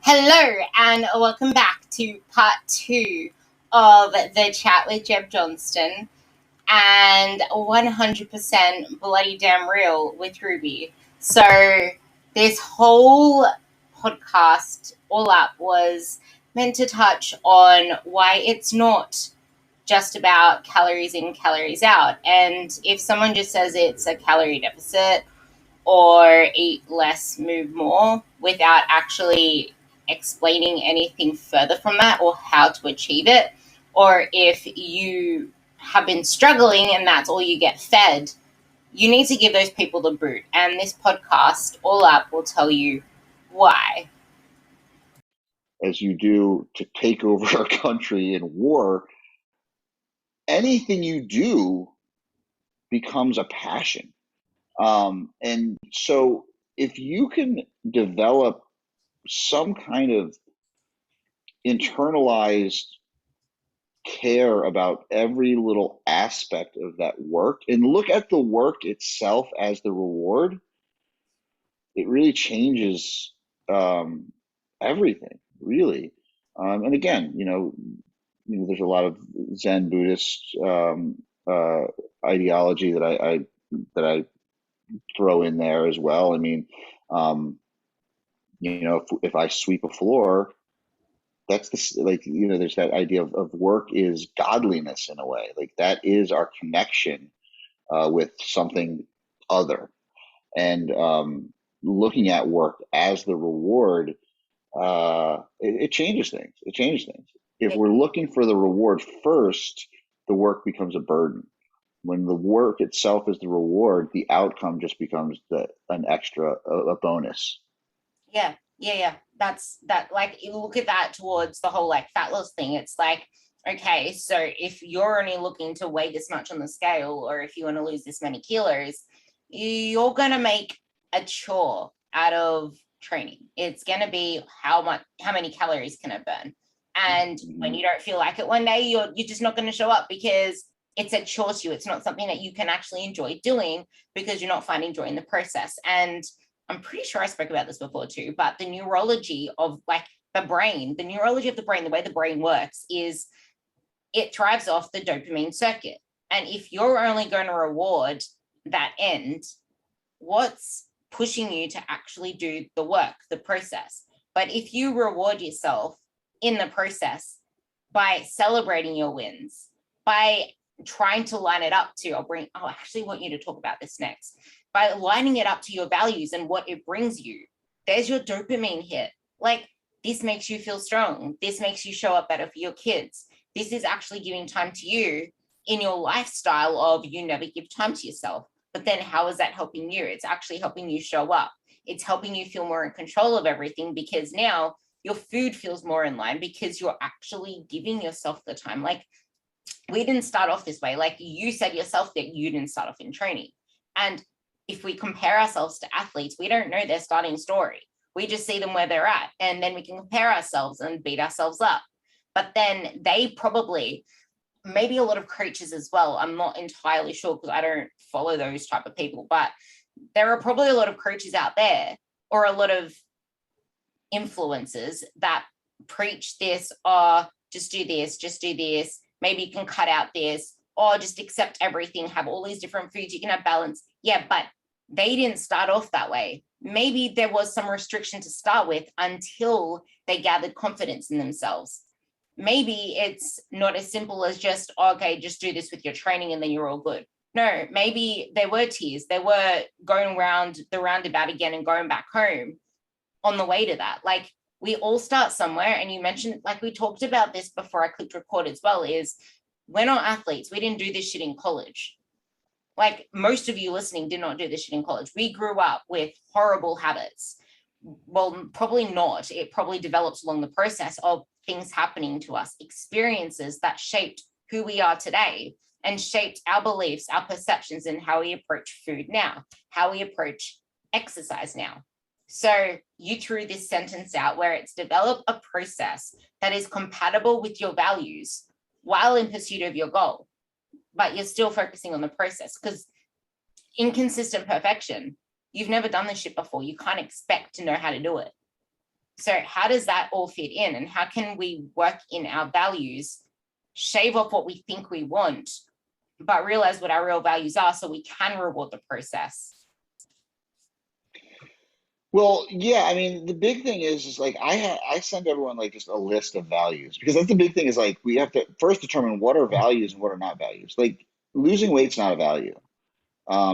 Hello, and welcome back to part two of the chat with Jeb Johnston and 100% bloody damn real with Ruby. So, this whole podcast, all up, was meant to touch on why it's not just about calories in, calories out. And if someone just says it's a calorie deficit or eat less, move more without actually explaining anything further from that or how to achieve it, or if you have been struggling and that's all you get fed, you need to give those people the boot. And this podcast, All Up, will tell you why. As you do to take over our country in war, anything you do becomes a passion. And so if you can develop some kind of internalized care about every little aspect of that work and look at the work itself as the reward, it really changes everything, really. And again, there's a lot of Zen Buddhist uh, ideology that I throw in there as well. I mean, um, if I sweep a floor, that's there's that idea of work is godliness in a way. Like that is our connection with something other, and looking at work as the reward, it changes things. It changes things. If we're looking for the reward first, the work becomes a burden. When the work itself is the reward, the outcome just becomes an extra, a bonus. Yeah. That's that. Like, you look at that towards the whole like fat loss thing. It's like, okay, so if you're only looking to weigh this much on the scale, or if you want to lose this many kilos, you're gonna make a chore out of training. It's gonna be how many calories can I burn? And when Mhm. you don't feel like it one day, you're just not gonna show up because it's a chore to you. It's not something that you can actually enjoy doing because you're not finding joy in the process. And I'm pretty sure I spoke about this before too, but the neurology of like the neurology of the brain, the way the brain works is it drives off the dopamine circuit. And if you're only going to reward that end, what's pushing you to actually do the work, the process? But if you reward yourself in the process by celebrating your wins, by trying to line it up to, I actually want you to talk about this next, by lining it up to your values and what it brings you, there's your dopamine hit. Like, this makes you feel strong. This makes you show up better for your kids. This is actually giving time to you in your lifestyle of you never give time to yourself. But then how is that helping you? It's actually helping you show up. It's helping you feel more in control of everything because now your food feels more in line because you're actually giving yourself the time. Like, we didn't start off this way. Like you said yourself that you didn't start off in training. And if we compare ourselves to athletes, we don't know their starting story. We just see them where they're at. And then we can compare ourselves and beat ourselves up. But then they probably, maybe a lot of coaches as well. I'm not entirely sure because I don't follow those type of people, but there are probably a lot of coaches out there or a lot of influencers that preach this, or just do this, just do this. Maybe you can cut out this, or just accept everything, have all these different foods, you can have balance. Yeah, but they didn't start off that way. Maybe there was some restriction to start with until they gathered confidence in themselves. Maybe it's not as simple as just, okay, just do this with your training and then you're all good. No, maybe there were tears. They were going around the roundabout again and going back home on the way to that. Like, we all start somewhere. And you mentioned, like, we talked about this before I clicked record as well, is we're not athletes. We didn't do this shit in college. Like, most of you listening did not do this shit in college. We grew up with horrible habits. Well, probably not. It probably develops along the process of things happening to us, experiences that shaped who we are today and shaped our beliefs, our perceptions, and how we approach food now, how we approach exercise now. So you threw this sentence out where it's develop a process that is compatible with your values while in pursuit of your goal, but you're still focusing on the process because inconsistent perfection, you've never done this shit before. You can't expect to know how to do it. So how does that all fit in, and how can we work in our values, shave off what we think we want, but realize what our real values are so we can reward the process? Well, yeah, I mean, the big thing is like I send everyone like just a list of values, because that's the big thing is like we have to first determine what are values and what are not values. Like losing weight's not a value.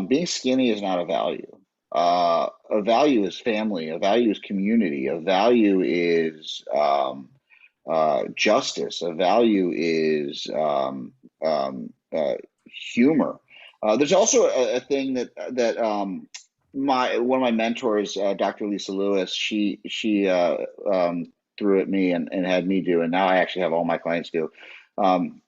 Being skinny is not a value. A value is family. A value is community. A value is justice. A value is humor. There's also a thing that my one of my mentors, Dr. Lisa Lewis, she threw at me and had me do, and now I actually have all my clients do. Um,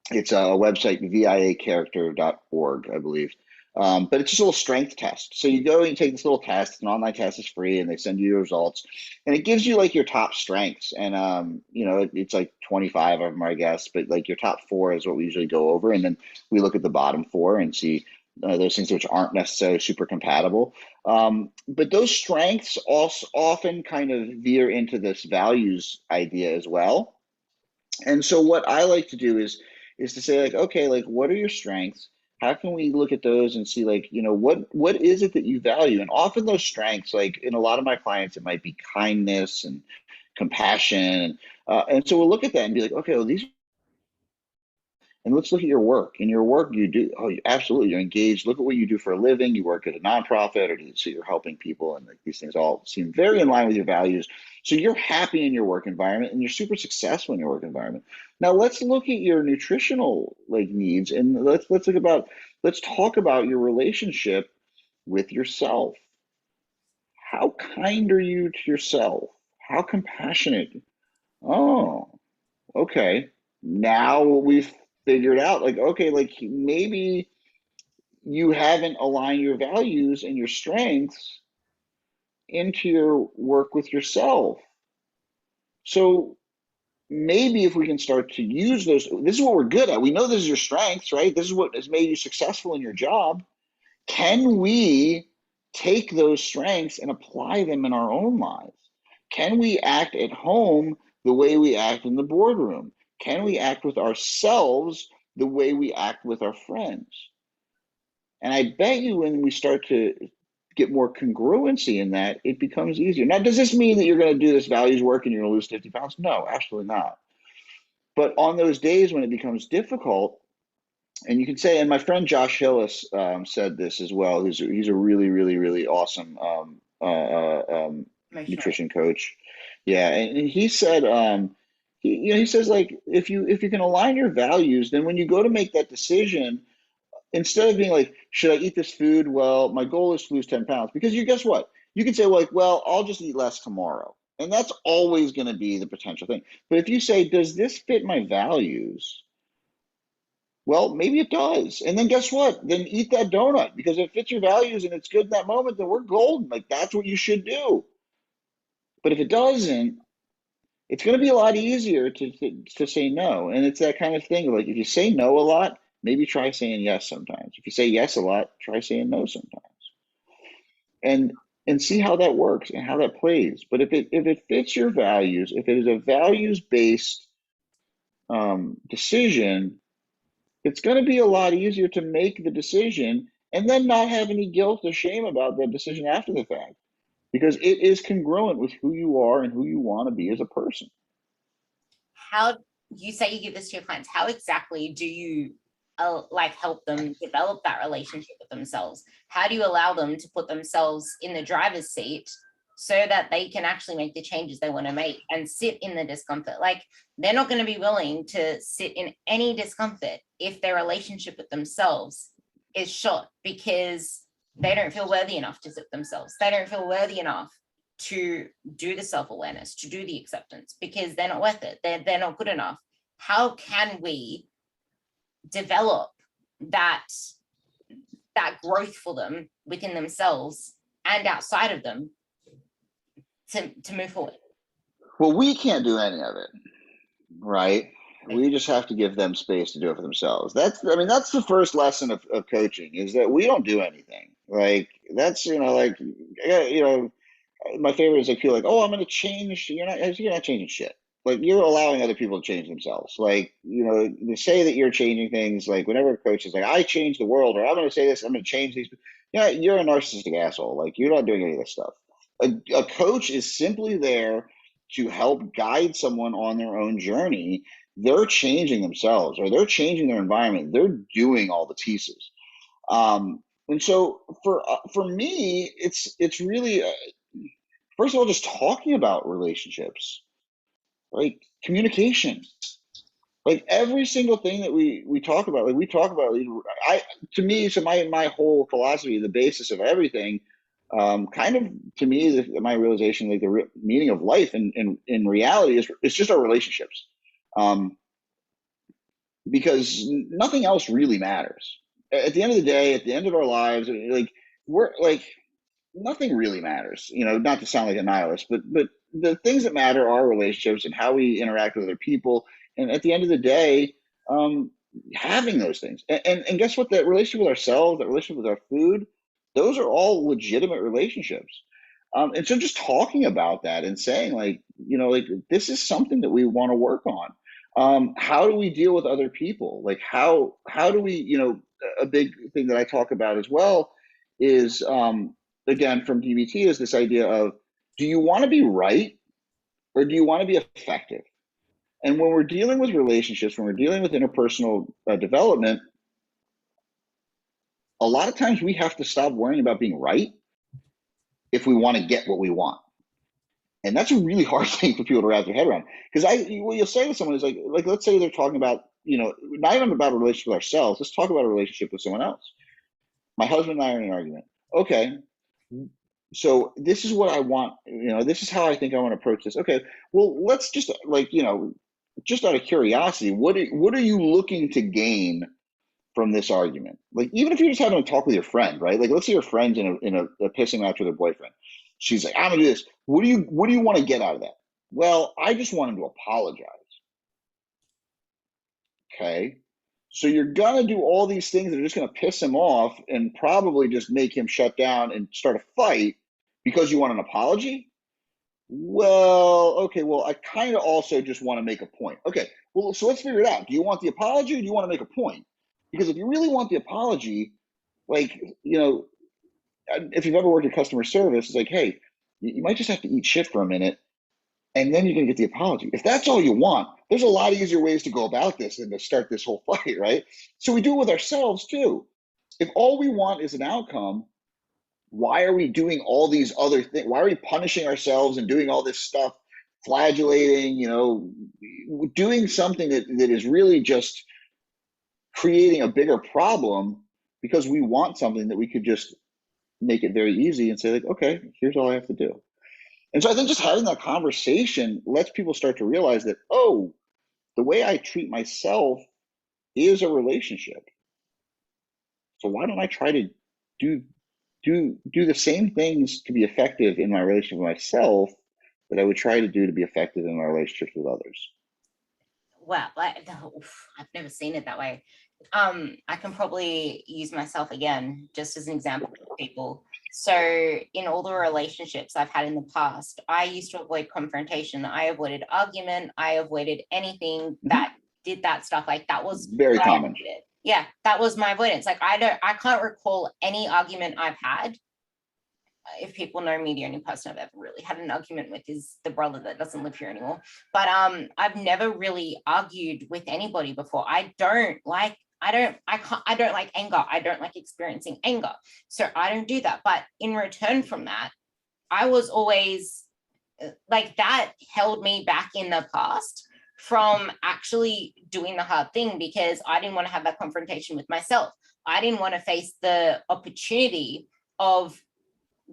it's a website, viacharacter.org, I believe. But it's just a little strength test. So you go and you take this little test. It's an online test, is free, and they send you your results, and it gives you like your top strengths. And it's like 25 of them, I guess, but like your top four is what we usually go over, and then we look at the bottom four and see those things which aren't necessarily super compatible. But those strengths also often kind of veer into this values idea as well. And so what I like to do is to say like, okay, like what are your strengths? How can we look at those and see like, what is it that you value? And often those strengths, like in a lot of my clients, it might be kindness and compassion. And so we'll look at that and be like, okay, well, these, and let's look at your work. In your work, you do, oh, absolutely, you're engaged. Look at what you do for a living. You work at a nonprofit, or so you're helping people, and like these things all seem very in line with your values. So you're happy in your work environment, and you're super successful in your work environment. Now let's look at your nutritional like needs, and let's talk about your relationship with yourself. How kind are you to yourself? How compassionate? Oh, okay. Now we've figured out like, okay, like maybe you haven't aligned your values and your strengths into your work with yourself. So maybe if we can start to use those, this is what we're good at. We know this is your strengths, right? This is what has made you successful in your job. Can we take those strengths and apply them in our own lives? Can we act at home the way we act in the boardroom? Can we act with ourselves the way we act with our friends? And I bet you when we start to get more congruency in that, it becomes easier. Now, does this mean that you're going to do this values work and you're going to lose 50 pounds? No, absolutely not. But on those days when it becomes difficult, and you can say, and my friend Josh Hillis said this as well. He's a really, really, really awesome nutrition coach. Yeah, and he said, he says like if you can align your values, then when you go to make that decision, instead of being like, should I eat this food? Well, my goal is to lose 10 pounds. Because you guess what? You can say, like, well, I'll just eat less tomorrow. And that's always going to be the potential thing. But if you say, does this fit my values? Well, maybe it does. And then guess what? Then eat that donut, because if it fits your values and it's good in that moment, then we're golden. Like that's what you should do. But if it doesn't, it's going to be a lot easier to say no. And it's that kind of thing. Like if you say no a lot, maybe try saying yes sometimes. If you say yes a lot, try saying no sometimes. And see how that works and how that plays. But if it fits your values, if it is a values based decision, it's going to be a lot easier to make the decision and then not have any guilt or shame about that decision after the fact, because it is congruent with who you are and who you want to be as a person. How you say you give this to your clients, how exactly do you like help them develop that relationship with themselves? How do you allow them to put themselves in the driver's seat so that they can actually make the changes they want to make and sit in the discomfort? Like they're not going to be willing to sit in any discomfort if their relationship with themselves is shot, because they don't feel worthy enough to sit themselves. They don't feel worthy enough to do the self-awareness, to do the acceptance, because they're not worth it. They're not good enough. How can we develop that growth for them within themselves and outside of them to move forward? Well, we can't do any of it, right? We just have to give them space to do it for themselves. That's the first lesson of coaching, is that we don't do anything. Like that's, like, my favorite is like feel like, oh, I'm going to change. You're not changing shit. Like you're allowing other people to change themselves. Like, to say that you're changing things, like whenever a coach is like, I change the world, or I'm going to say this, I'm going to change these. Yeah, you're a narcissistic asshole. Like you're not doing any of this stuff. A coach is simply there to help guide someone on their own journey. They're changing themselves or they're changing their environment. They're doing all the pieces. And so for me, it's really first of all, just talking about relationships, like communication, like every single thing that we talk about, like we talk about, I to me, so my whole philosophy, the basis of everything, kind of to me, my realization, like the meaning of life in reality is it's just our relationships, um, because nothing else really matters. At the end of the day, at the end of our lives, like we're like nothing really matters, not to sound like a nihilist, but the things that matter are relationships and how we interact with other people. And at the end of the day, um, having those things. And guess what? That relationship with ourselves, that relationship with our food, those are all legitimate relationships. And so just talking about that and saying like, like this is something that we want to work on. How do we deal with other people? Like how do we, a big thing that I talk about as well is again from DBT is this idea of, do you want to be right or do you want to be effective? And when we're dealing with relationships, when we're dealing with interpersonal development, a lot of times we have to stop worrying about being right if we want to get what we want. And that's a really hard thing for people to wrap their head around. Because what you'll say to someone is like, let's say they're talking about, not even about a relationship with ourselves. Let's talk about a relationship with someone else. My husband and I are in an argument. Okay, so this is what I want, this is how I think I want to approach this. Okay, well, let's just like, just out of curiosity, what are you looking to gain from this argument? Like, even if you're just having a talk with your friend, right? Like, let's say your friend's in a pissing match with her boyfriend. She's like, I'm gonna do this. What do you want to get out of that? Well, I just want him to apologize. Okay. So you're gonna do all these things that are just gonna piss him off and probably just make him shut down and start a fight because you want an apology? Well, okay, well, I kind of also just want to make a point. Okay, well, so let's figure it out. Do you want the apology or do you want to make a point? Because if you really want the apology, like, if you've ever worked in customer service, it's like, hey, you might just have to eat shit for a minute and then you're going to get the apology. If that's all you want, there's a lot easier ways to go about this than to start this whole fight, right? So we do it with ourselves too. If all we want is an outcome, why are we doing all these other things? Why are we punishing ourselves and doing all this stuff, flagellating, doing something that is really just creating a bigger problem because we want something that we could just make it very easy and say like, okay, here's all I have to do. And so I think just having that conversation lets people start to realize that, oh, the way I treat myself is a relationship. So why don't I try to do the same things to be effective in my relationship with myself that I would try to do to be effective in my relationships with others? Well, I've never seen it that way. I can probably use myself again just as an example of people. So in all the relationships I've had in the past, I used to avoid confrontation. I avoided argument. I avoided anything that did that stuff. Like that was very common. Yeah, that was my avoidance. Like I can't recall any argument I've had. If people know me, the only person I've ever really had an argument with is the brother that doesn't live here anymore. But I've never really argued with anybody before. I don't like anger. I don't like experiencing anger. So I don't do that. But in return from that, I was always like, that held me back in the past from actually doing the hard thing because I didn't want to have that confrontation with myself. I didn't want to face the opportunity of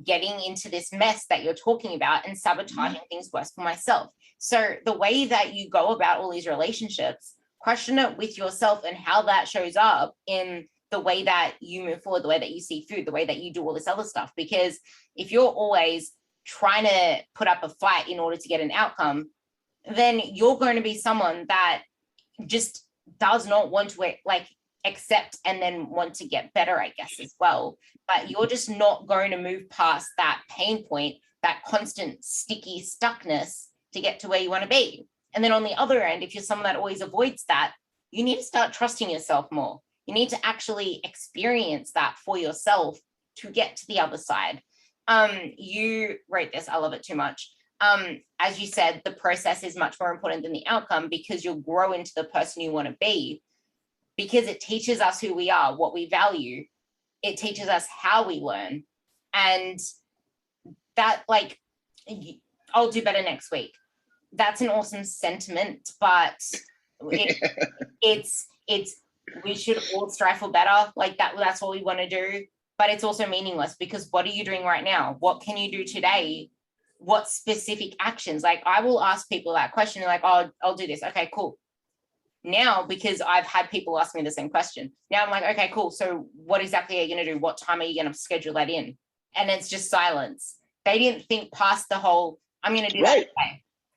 getting into this mess that you're talking about and sabotaging things worse for myself. So the way that you go about all these relationships, question it with yourself and how that shows up in the way that you move forward, the way that you see food, the way that you do all this other stuff. Because if you're always trying to put up a fight in order to get an outcome, then you're going to be someone that just does not want to accept and then want to get better, I guess, as well. But you're just not going to move past that pain point that constant sticky stuckness to get to where you want to be. And then on the other end, if you're someone that always avoids that, you need to start trusting yourself more. You need to actually experience that for yourself to get to the other side. You wrote this, I love it too much. As you said, the process is much more important than the outcome, because you'll grow into the person you want to be, because it teaches us who we are, what we value. It teaches us how we learn. And that, like, I'll do better next week. That's an awesome sentiment, but it's we should all strive for better. Like that's what we want to do. But it's also meaningless, because what are you doing right now? What can you do today? What specific actions? Like, I will ask people that question, like, oh, I'll do this. Okay, cool. Now, because I've had people ask me the same question, now I'm like, okay, cool. So what exactly are you going to do? What time are you going to schedule that in? And it's just silence. They didn't think past the whole, I'm going to do that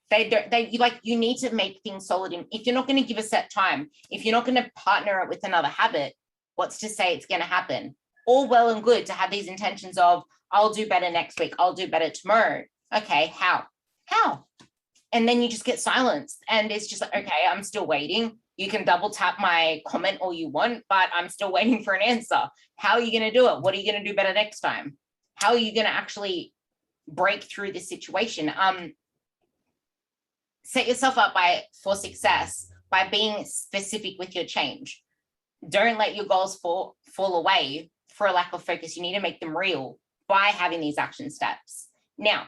today. You need to make things solid. If you're not going to give a set time, if you're not going to partner it with another habit, what's to say it's going to happen? All well and good to have these intentions of, I'll do better next week, I'll do better tomorrow. Okay, how? And then you just get silenced, and it's just like, okay, I'm still waiting. You can double tap my comment all you want, but I'm still waiting for an answer. How are you going to do it? What are you going to do better next time? How are you going to actually break through this situation? Set yourself up for success by being specific with your change. Don't let your goals fall away for a lack of focus. You need to make them real by having these action steps. Now,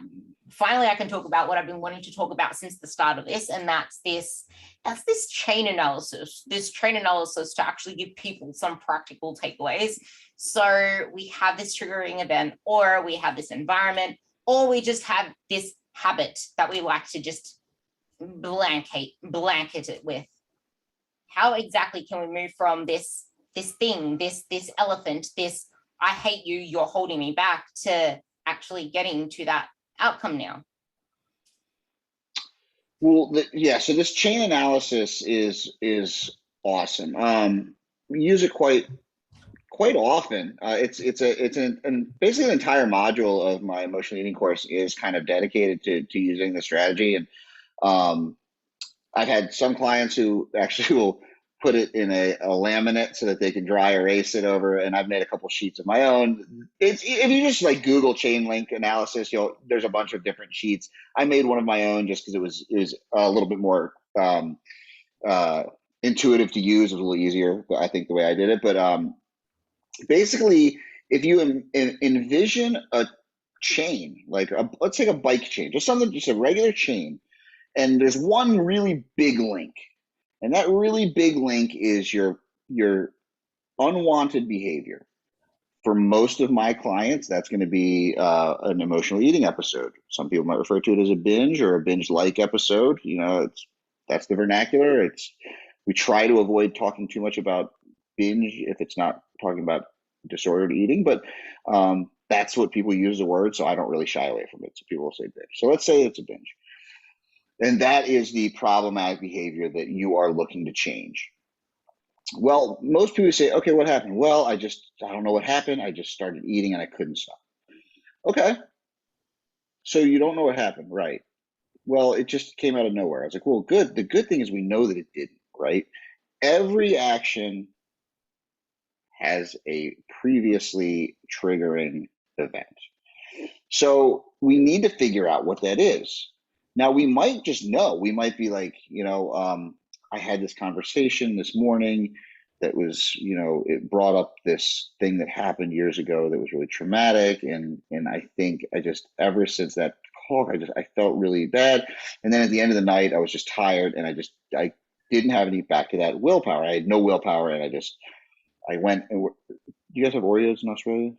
finally, I can talk about what I've been wanting to talk about since the start of this, and that's this chain analysis. This chain analysis to actually give people some practical takeaways. So we have this triggering event, or we have this environment, or we just have this habit that we like to just blanket it with. How exactly can we move from this thing, this elephant, this I hate you, you're holding me back, to actually getting to that outcome now? Well, so this chain analysis is awesome. We use it quite often. It's basically an entire module of my emotional eating course is kind of dedicated to using the strategy. And I've had some clients who actually will put it in a laminate so that they can dry erase it over. And I've made a couple sheets of my own. If you just like Google chain link analysis, there's a bunch of different sheets. I made one of my own just because it was a little bit more intuitive to use. It was a little easier, I think, the way I did it. But basically, if you envision a chain, like let's take a bike chain, just a regular chain, and there's one really big link. And that really big link is your unwanted behavior. For most of my clients, that's going to be an emotional eating episode. Some people might refer to it as a binge or a binge-like episode. That's the vernacular. We try to avoid talking too much about binge if it's not talking about disordered eating, but that's what people use the word, so I don't really shy away from it. So people will say binge. So let's say it's a binge. And that is the problematic behavior that you are looking to change. Well, most people say, okay, what happened? Well, I don't know what happened. I just started eating and I couldn't stop. Okay. So you don't know what happened, right? Well, it just came out of nowhere. I was like, well, good. The good thing is we know that it didn't, right? Every action has a previously triggering event. So we need to figure out what that is. Now, we might just know. We might be like, I had this conversation this morning that was, it brought up this thing that happened years ago that was really traumatic. And I think ever since that talk, I felt really bad. And then at the end of the night, I was just tired, and I didn't have any back to that willpower. I had no willpower, and I went and do you guys have Oreos in Australia?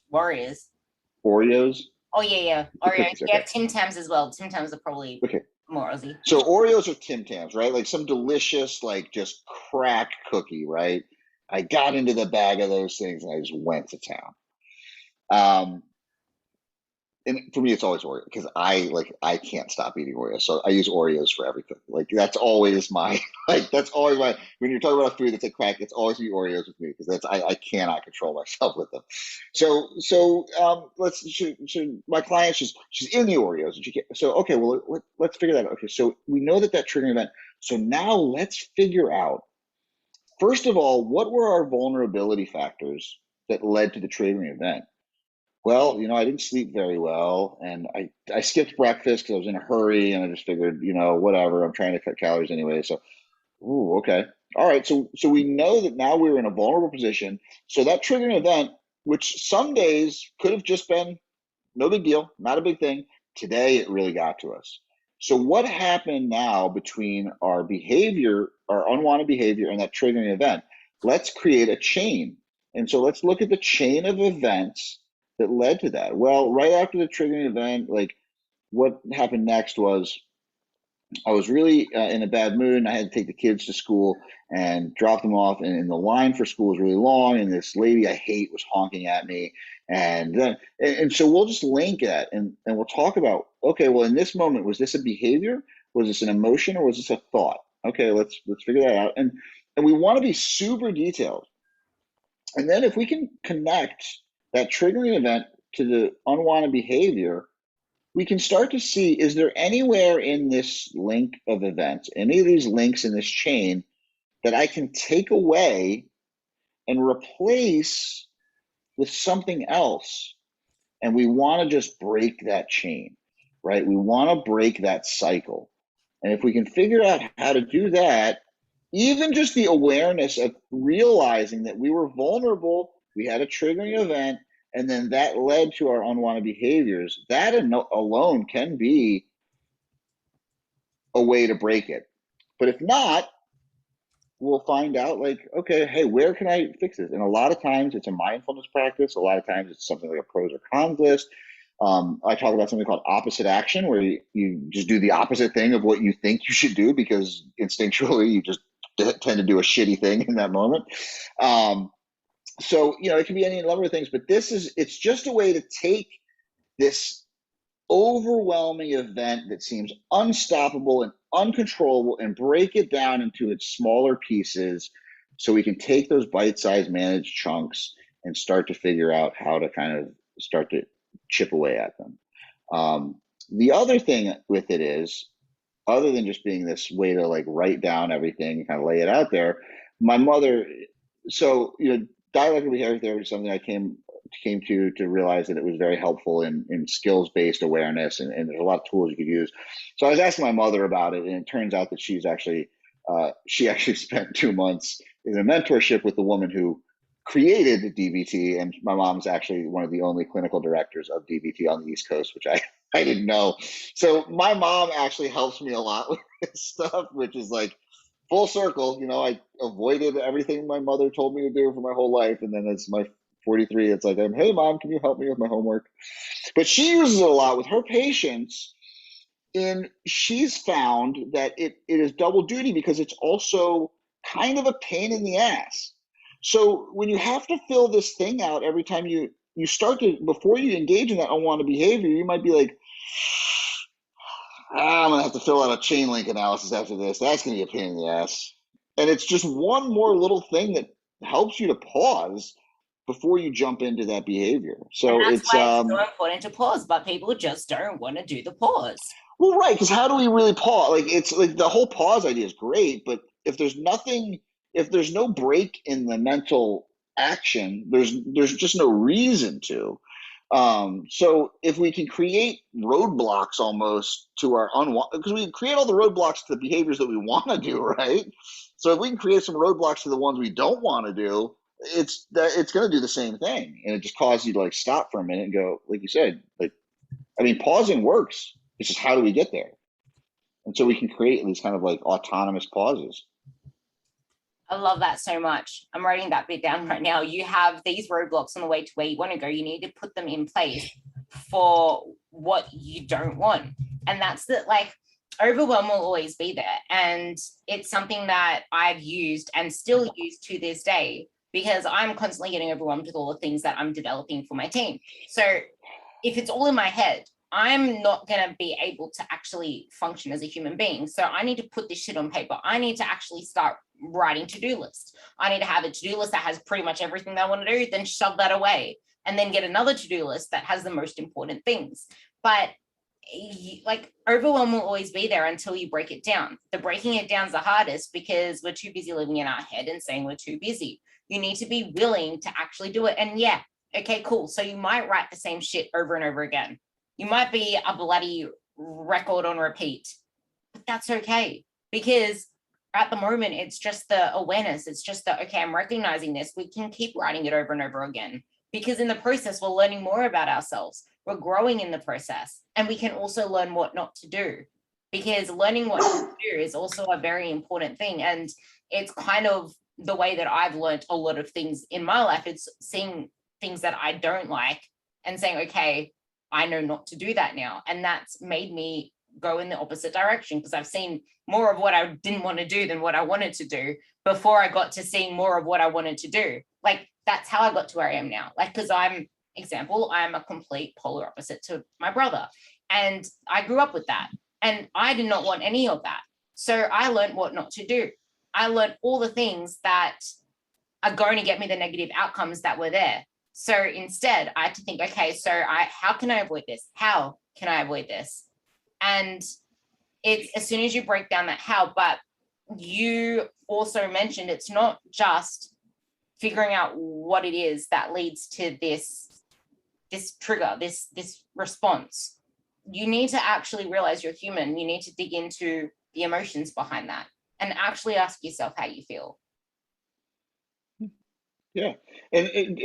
Warriors. Oreos? Oh, yeah. Oreos. Cookies, okay. Yeah, Tim Tams as well. Tim Tams are probably more Aussie. So Oreos are Tim Tams, right? Like some delicious, like just crack cookie, right? I got into the bag of those things and I just went to town. and for me, it's always Oreo because I can't stop eating Oreos. So I use Oreos for everything. Like that's always my that's always my when you're talking about food that's like crack, it's always be Oreos with me because that's I cannot control myself with them. So my client she's in the Oreos and she can't, so okay, well let's figure that out. Okay, so we know that triggering event. So now let's figure out first of all what were our vulnerability factors that led to the triggering event. Well, I didn't sleep very well, and I skipped breakfast because I was in a hurry, and I just figured, whatever. I'm trying to cut calories anyway. So, ooh, okay, all right. So we know that now we're in a vulnerable position. So that triggering event, which some days could have just been no big deal, not a big thing. Today, it really got to us. So what happened now between our behavior, our unwanted behavior, and that triggering event? Let's create a chain. And so let's look at the chain of events that led to that. Well, right after the triggering event, like what happened next was I was really in a bad mood and I had to take the kids to school and drop them off. And the line for school was really long. And this lady I hate was honking at me. And so we'll just link that and we'll talk about, okay, well, in this moment, was this a behavior? Was this an emotion or was this a thought? Okay, let's figure that out. And we want to be super detailed. And then if we can connect that triggering event to the unwanted behavior, we can start to see, is there anywhere in this link of events, any of these links in this chain that I can take away and replace with something else? And we want to just break that chain, right? We want to break that cycle. And if we can figure out how to do that, even just the awareness of realizing that we were vulnerable, we had a triggering event, and then that led to our unwanted behaviors, that alone can be a way to break it. But if not, we'll find out like, okay, hey, where can I fix this? And a lot of times it's a mindfulness practice. A lot of times it's something like a pros or cons list. I talk about something called opposite action, where you just do the opposite thing of what you think you should do because instinctually you just tend to do a shitty thing in that moment. So it can be any number of things, but it's just a way to take this overwhelming event that seems unstoppable and uncontrollable and break it down into its smaller pieces so we can take those bite-sized managed chunks and start to figure out how to kind of start to chip away at them. The other thing with it is, other than just being this way to like write down everything and kind of lay it out there, my mother, so dialectical behavior therapy is something I came to realize that it was very helpful in skills-based awareness, and there's a lot of tools you could use. So I was asking my mother about it, and it turns out that she actually spent 2 months in a mentorship with the woman who created DBT, and my mom's actually one of the only clinical directors of DBT on the East Coast, which I didn't know. So my mom actually helps me a lot with this stuff, which is like full circle. I avoided everything my mother told me to do for my whole life, and then as my 43, it's like, hey mom, can you help me with my homework? But she uses it a lot with her patients, and she's found that it is double duty because it's also kind of a pain in the ass. So when you have to fill this thing out every time you start to, before you engage in that unwanted behavior, you might be like, I'm gonna have to fill out a chain link analysis after this. That's gonna be a pain in the ass. And it's just one more little thing that helps you to pause before you jump into that behavior. So and that's why it's so important to pause, but people just don't want to do the pause. Well, right, because how do we really pause? Like, it's like the whole pause idea is great, but if there's no break in the mental action, there's just no reason to. So if we can create roadblocks almost to our unwanted, because we can create all the roadblocks to the behaviors that we want to do, right? So if we can create some roadblocks to the ones we don't want to do, it's going to do the same thing, and it just causes you to like stop for a minute and go, like you said, like, I mean, pausing works. It's just how do we get there? And so we can create these kind of like autonomous pauses. I love that so much. I'm writing that bit down right now. You have these roadblocks on the way to where you want to go. You need to put them in place for what you don't want. And that's that, like, overwhelm will always be there. And it's something that I've used and still use to this day, because I'm constantly getting overwhelmed with all the things that I'm developing for my team. So if it's all in my head, I'm not going to be able to actually function as a human being. So I need to put this shit on paper. I need to actually start writing to-do lists. I need to have a to-do list that has pretty much everything that I want to do, then shove that away, and then get another to-do list that has the most important things. But like, overwhelm will always be there until you break it down. The breaking it down is the hardest because we're too busy living in our head and saying we're too busy. You need to be willing to actually do it. And yeah, okay, cool. So you might write the same shit over and over again. You might be a bloody record on repeat, but that's okay, because at the moment it's just the awareness. It's just that, okay, I'm recognizing this. We can keep writing it over and over again, because in the process we're learning more about ourselves. We're growing in the process, and we can also learn what not to do, because learning what not to do is also a very important thing. And it's kind of the way that I've learned a lot of things in my life. It's seeing things that I don't like and saying, okay, I know not to do that now. And that's made me go in the opposite direction, because I've seen more of what I didn't want to do than what I wanted to do before I got to seeing more of what I wanted to do. Like, that's how I got to where I am now. Like, because I'm a complete polar opposite to my brother. And I grew up with that. And I did not want any of that. So I learned what not to do. I learned all the things that are going to get me the negative outcomes that were there. So instead, I had to think, okay, so how can I avoid this? How can I avoid this? And it's as soon as you break down that how, but you also mentioned it's not just figuring out what it is that leads to this trigger, this response. You need to actually realize you're human. You need to dig into the emotions behind that and actually ask yourself how you feel. Yeah. And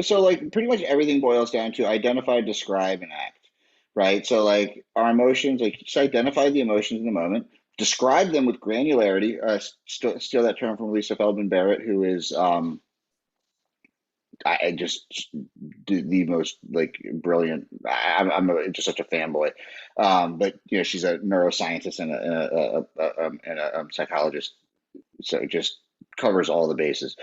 so like pretty much everything boils down to identify, describe, and act, right? So like our emotions, like just identify the emotions in the moment, describe them with granularity. Steal that term from Lisa Feldman Barrett, who is I just the most like brilliant. Just such a fanboy, but you know she's a neuroscientist and a psychologist, so it just covers all the bases.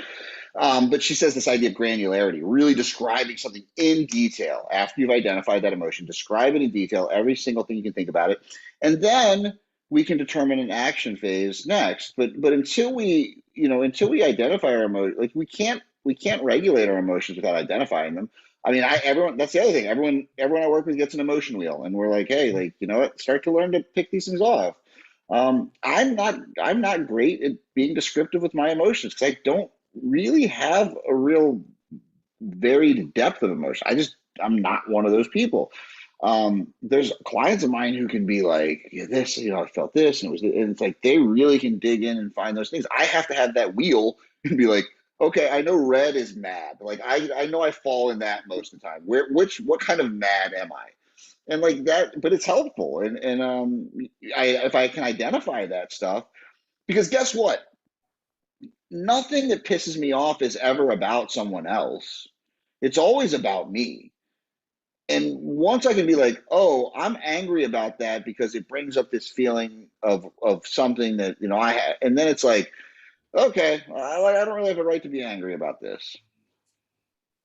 But she says this idea of granularity, really describing something in detail after you've identified that emotion, describe it in detail, every single thing you can think about it, and then we can determine an action phase next. But until we identify our emotion, like we can't regulate our emotions without identifying them. I mean, everyone, that's the other thing. Everyone I work with gets an emotion wheel, and we're like, hey, like, you know what? Start to learn to pick these things off. I'm not great at being descriptive with my emotions because I don't really have a real varied depth of emotion. I'm not one of those people. There's clients of mine who can be like, yeah, this, I felt this, and and it's like they really can dig in and find those things. I have to have that wheel and be like, okay, I know red is mad. Like I know I fall in that most of the time. What kind of mad am I? And like that, but it's helpful. If I can identify that stuff, because guess what? Nothing that pisses me off is ever about someone else. It's always about me. And once I can be like, oh, I'm angry about that because it brings up this feeling of something that, I have, and then it's like, okay, I don't really have a right to be angry about this.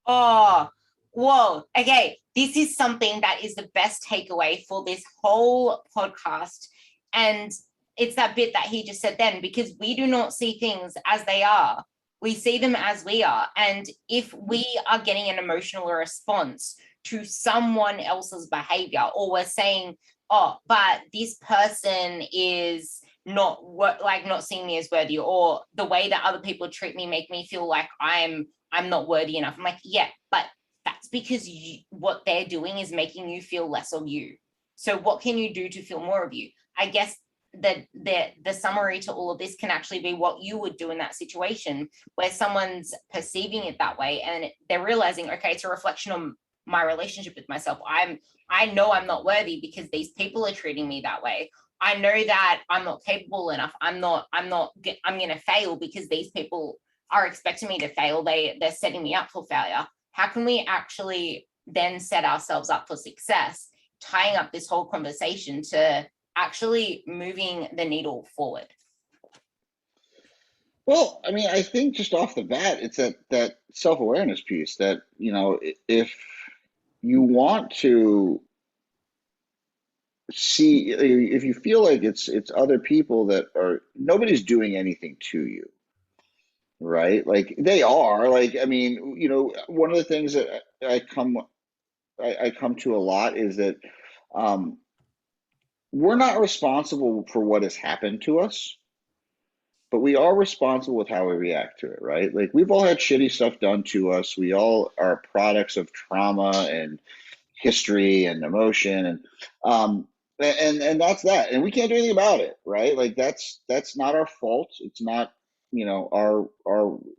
Oh, whoa. Okay. This is something that is the best takeaway for this whole podcast. And it's that bit that he just said then, because we do not see things as they are. We see them as we are. And if we are getting an emotional response to someone else's behavior, or we're saying, oh, but this person is not not seeing me as worthy, or the way that other people treat me make me feel like I'm not worthy enough. I'm like, yeah, but that's because what they're doing is making you feel less of you. So what can you do to feel more of you? I guess the summary to all of this can actually be what you would do in that situation where someone's perceiving it that way and they're realizing, okay, it's a reflection of my relationship with myself. I know I'm not worthy because these people are treating me that way. I know that I'm not capable enough. I'm going to fail because these people are expecting me to fail. They're setting me up for failure. How can we actually then set ourselves up for success, tying up this whole conversation to actually moving the needle forward? Well, I mean, I think just off the bat, it's that self-awareness piece that, if you want to see, if you feel like it's other people that are, nobody's doing anything to you, right? Like they are, like, I mean, one of the things that I come to a lot is that um, we're not responsible for what has happened to us, but we are responsible with how we react to it, right? Like we've all had shitty stuff done to us. We all are products of trauma and history and emotion, and that's that, and we can't do anything about it, right? Like that's not our fault. It's not, our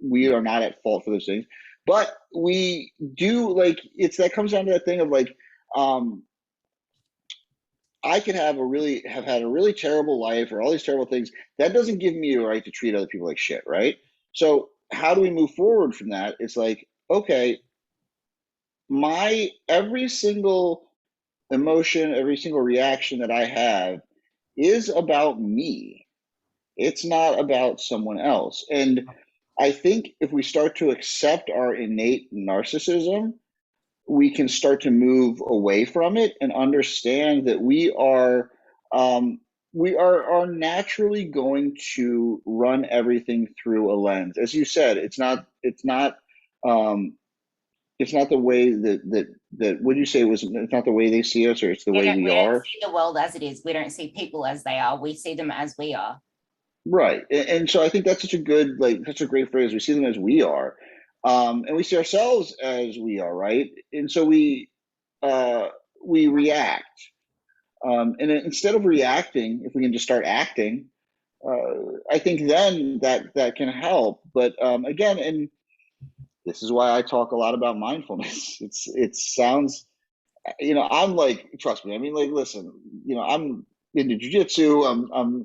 we are not at fault for those things, but we do, like, it's that comes down to that thing of like, um I could have had a really terrible life or all these terrible things. That doesn't give me a right to treat other people like shit, right? So how do we move forward from that? It's like, okay, my every single emotion, every single reaction that I have is about me. It's not about someone else. And I think if we start to accept our innate narcissism, we can start to move away from it and understand that are naturally going to run everything through a lens. As you said, um, it's not the way that would you say it was, it's not the way they see us, or it's the way we We don't are. see the world as it is. We don't see people as they are. We see them as we are. Right. And so I think that's such a great phrase. We see them as we are. And we see ourselves as we are, right? And so uh we react. And instead of reacting, if we can just start acting, I think then that can help. But again, and this is why I talk a lot about mindfulness. It sounds, I'm like, trust me. I mean, like, listen, I'm into jujitsu.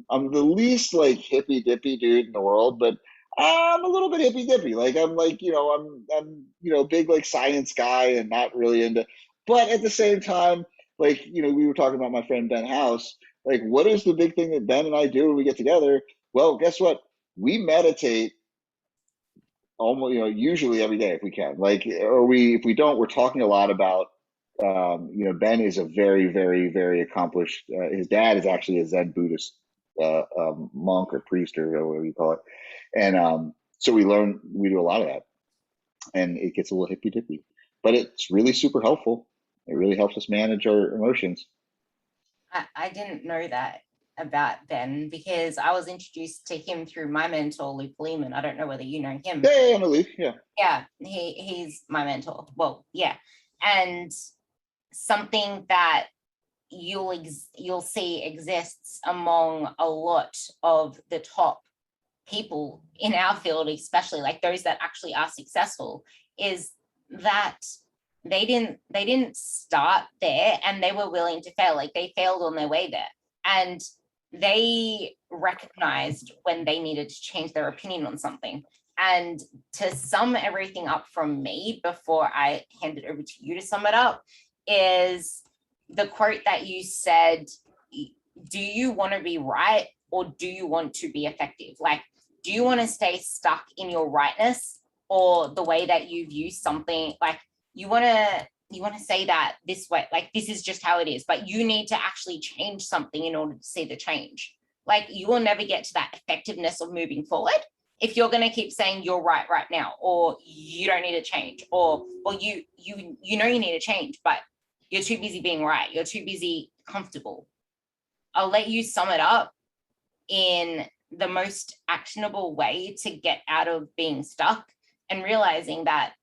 I'm the least like hippy dippy dude in the world, but I'm a little bit hippy dippy. Like I'm like, I'm big like science guy and not really into. But at the same time, like, we were talking about my friend Ben House. Like, what is the big thing that Ben and I do when we get together? Well, guess what? We meditate almost, usually every day if we can, like, or if we don't, we're talking a lot about, Ben is a very, very, very accomplished, his dad is actually a Zen Buddhist, monk or priest or whatever you call it. And, so we do a lot of that, and it gets a little hippy dippy, but it's really super helpful. It really helps us manage our emotions. I didn't know that about Ben because I was introduced to him through my mentor, Luke Lehman. I don't know whether you know him. Yeah, I'm a leaf. Yeah. Yeah, he's my mentor. Well, yeah. And something that you'll see exists among a lot of the top people in our field, especially like those that actually are successful, is that they didn't start there and they were willing to fail. Like they failed on their way there, and they recognized when they needed to change their opinion on something. And to sum everything up from me before I hand it over to you to sum it up is the quote that you said, do you want to be right or do you want to be effective? Like, do you want to stay stuck in your rightness or the way that you view something? Like you want to say that this way, like this is just how it is, but you need to actually change something in order to see the change. Like you will never get to that effectiveness of moving forward if you're going to keep saying you're right now, or you don't need to change, or you you need to change, but you're too busy being right. You're too busy comfortable. I'll let you sum it up in the most actionable way to get out of being stuck and realizing that,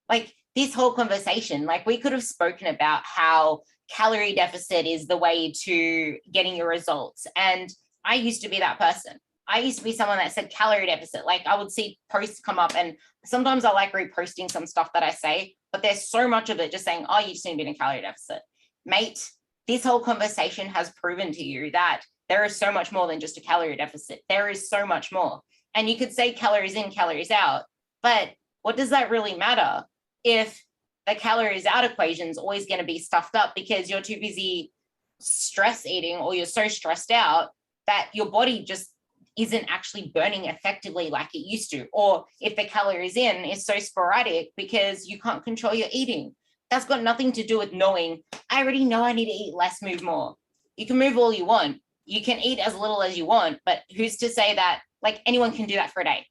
like, this whole conversation, like we could have spoken about how calorie deficit is the way to getting your results. And I used to be that person. I used to be someone that said calorie deficit. Like I would see posts come up and sometimes I like reposting some stuff that I say, but there's so much of it just saying, oh, you just need to be in a calorie deficit. Mate, this whole conversation has proven to you that there is so much more than just a calorie deficit. There is so much more. And you could say calories in, calories out, but what does that really matter if the calories out equation is always going to be stuffed up because you're too busy stress eating, or you're so stressed out that your body just isn't actually burning effectively like it used to? Or if the calories in is so sporadic because you can't control your eating. That's got nothing to do with knowing, I already know I need to eat less, move more. You can move all you want. You can eat as little as you want, but who's to say that, like, anyone can do that for a day?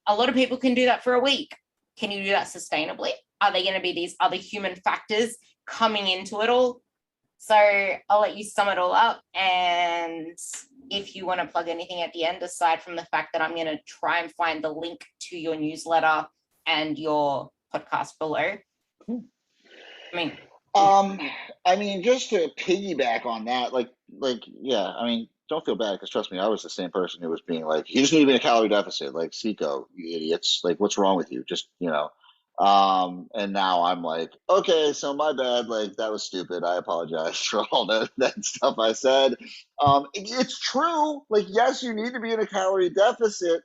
A lot of people can do that for a week. Can you do that sustainably? Are there going to be these other human factors coming into it all? So I'll let you sum it all up. And if you want to plug anything at the end, aside from the fact that I'm going to try and find the link to your newsletter and your podcast below. I mean, just to piggyback on that, yeah, I mean, don't feel bad because trust me, I was the same person who was being like, you just need to be in a calorie deficit, like Seco, you idiots, like what's wrong with you? Just, and now I'm like, okay, so my bad, like that was stupid. I apologize for all that stuff I said. It's true, like, yes, you need to be in a calorie deficit.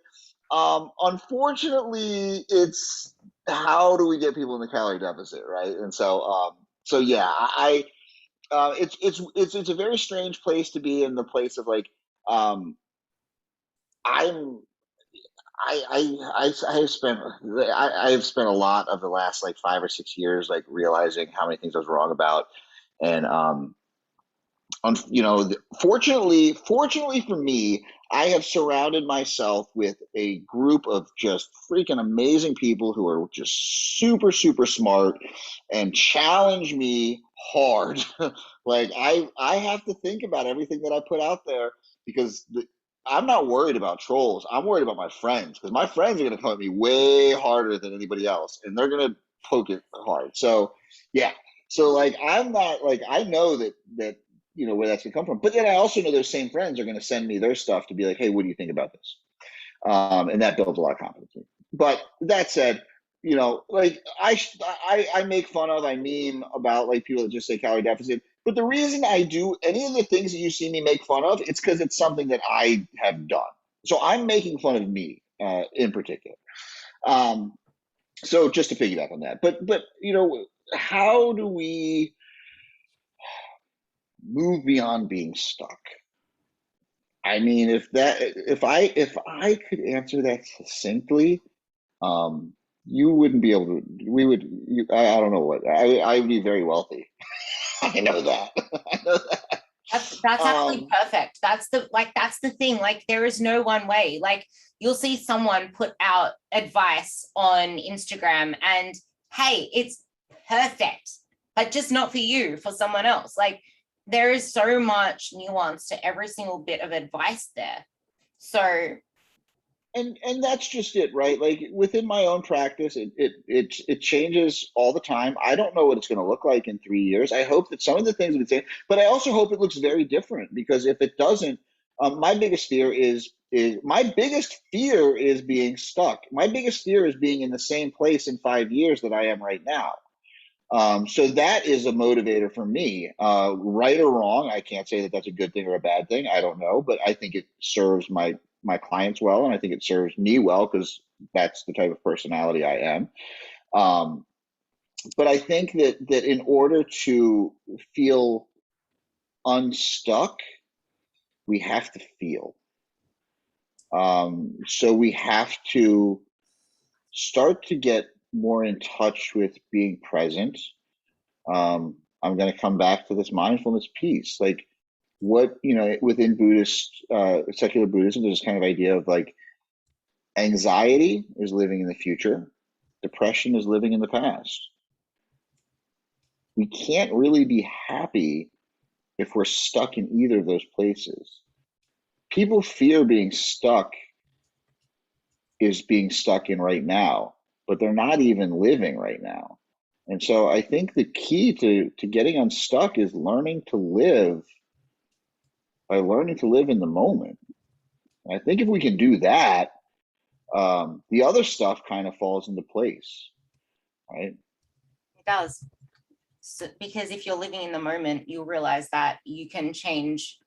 Unfortunately, it's how do we get people in the calorie deficit, right? And so yeah, it's a very strange place to be in, the place of like, I'm I have spent a lot of the last like 5 or 6 years like realizing how many things I was wrong about, and fortunately for me, I have surrounded myself with a group of just freaking amazing people who are just super, super smart and challenge me hard. Like I have to think about everything that I put out there because I'm not worried about trolls. I'm worried about my friends because my friends are going to come at me way harder than anybody else, and they're going to poke it hard. So yeah. So like I'm not like, I know that where that's gonna come from. But then I also know those same friends are gonna send me their stuff to be like, hey, what do you think about this? And that builds a lot of confidence. But that said, like I make fun of, I meme about like people that just say calorie deficit. But the reason I do any of the things that you see me make fun of, it's because it's something that I have done. So I'm making fun of me in particular. So just to piggyback on that, but how do we move beyond being stuck? I mean, if I could answer that succinctly, you wouldn't be able to. We would. I don't know what. I would be very wealthy. I know that. I know that. That's actually perfect. That's the thing. Like, there is no one way. Like, you'll see someone put out advice on Instagram, and hey, it's perfect, but just not for you, for someone else. Like, there is so much nuance to every single bit of advice there. So, and that's just it, right? Like within my own practice, it changes all the time. I don't know what it's going to look like in 3 years. I hope that some of the things would say, but I also hope it looks very different, because if it doesn't, my biggest fear is being stuck. My biggest fear is being in the same place in 5 years that I am right now. So that is a motivator for me, right or wrong. I can't say that that's a good thing or a bad thing. I don't know, but I think it serves my clients well, and I think it serves me well because that's the type of personality I am. But I think that in order to feel unstuck, we have to feel. So we have to start to get more in touch with being present. I'm going to come back to this mindfulness piece. Like, what, within Buddhist, secular Buddhism, there's this kind of idea of like, anxiety is living in the future, depression is living in the past. We can't really be happy if we're stuck in either of those places. People fear being stuck is being stuck in right now, but they're not even living right now. And so I think the key to getting unstuck is learning to live by learning to live in the moment. And I think if we can do that, the other stuff kind of falls into place, right? it does. So, because if you're living in the moment, you'll realize that you can change,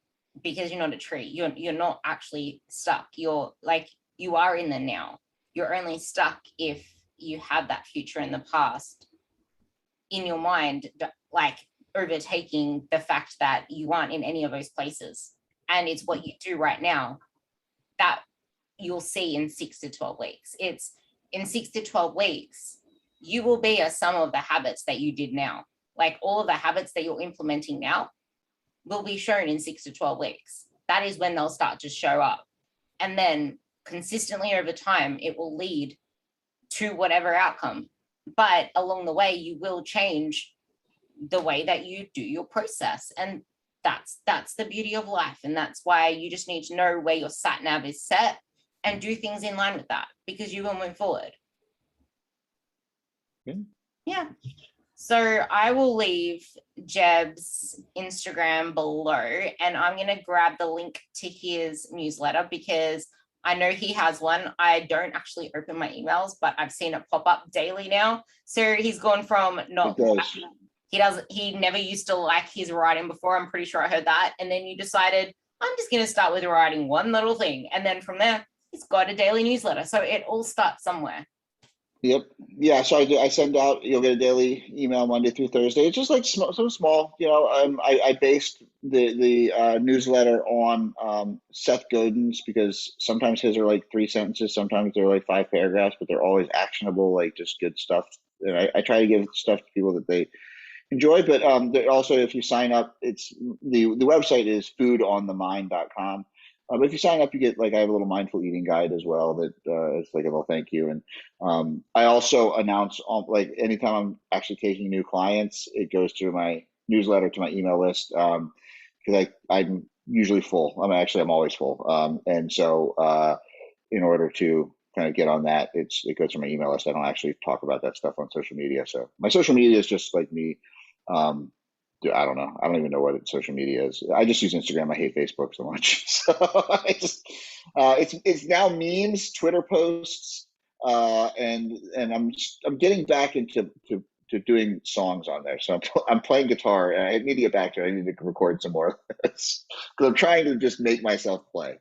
because you're not a tree. You're not actually stuck. You're like, you are in the now. You're only stuck if you have that future in the past in your mind, like overtaking the fact that you aren't in any of those places. And it's what you do right now that you'll see in 6 to 12 weeks. It's in 6 to 12 weeks, you will be a sum of the habits that you did now. Like all of the habits that you're implementing now will be shown in 6 to 12 weeks. That is when they'll start to show up. And then consistently over time, it will lead to whatever outcome. But along the way, you will change the way that you do your process. And that's the beauty of life. And that's why you just need to know where your sat nav is set and do things in line with that, because you will move forward. Yeah. So I will leave Jeb's Instagram below, and I'm going to grab the link to his newsletter because I know he has one. I don't actually open my emails, but I've seen it pop up daily now. So he's gone from not liking, he never used to like his writing before. I'm pretty sure I heard that. And then you decided, I'm just going to start with writing one little thing. And then from there, he's got a daily newsletter. So it all starts somewhere. Yep. Yeah. So I send out, you'll get a daily email Monday through Thursday. It's just like some small, I based the newsletter on Seth Godin's, because sometimes his are like 3 sentences, sometimes they're like 5 paragraphs, but they're always actionable, like just good stuff. And I try to give stuff to people that they enjoy, but also if you sign up, it's the website is foodonthemind.com. But if you sign up, you get, like, I have a little mindful eating guide as well that it's like a little thank you. And I also announce like anytime I'm actually taking new clients, it goes to my newsletter, to my email list, because I'm usually full. I'm always full. And so in order to kind of get on that, it goes to my email list. I don't actually talk about that stuff on social media. So my social media is just like me. I don't know. I don't even know what social media is. I just use Instagram. I hate Facebook so much. So it's now memes, Twitter posts, and I'm getting back into doing songs on there. So I'm playing guitar, and I need to get back to it. I need to record some more because I'm trying to just make myself play.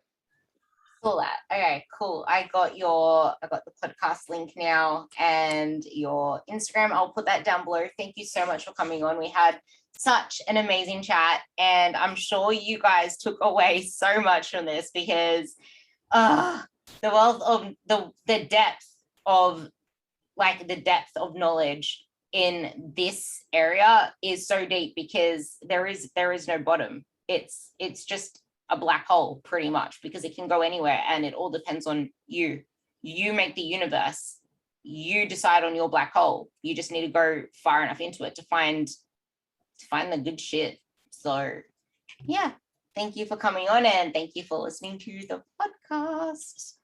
Saw that. Okay, cool. I got the podcast link now and your Instagram. I'll put that down below. Thank you so much for coming on. We had such an amazing chat, and I'm sure you guys took away so much from this, because the wealth of the depth of knowledge in this area is so deep, because there is no bottom. It's just a black hole pretty much, because it can go anywhere, and it all depends on you. You make the universe. You decide on your black hole. You just need to go far enough into it to find the good shit. So yeah, thank you for coming on, and thank you for listening to the podcast.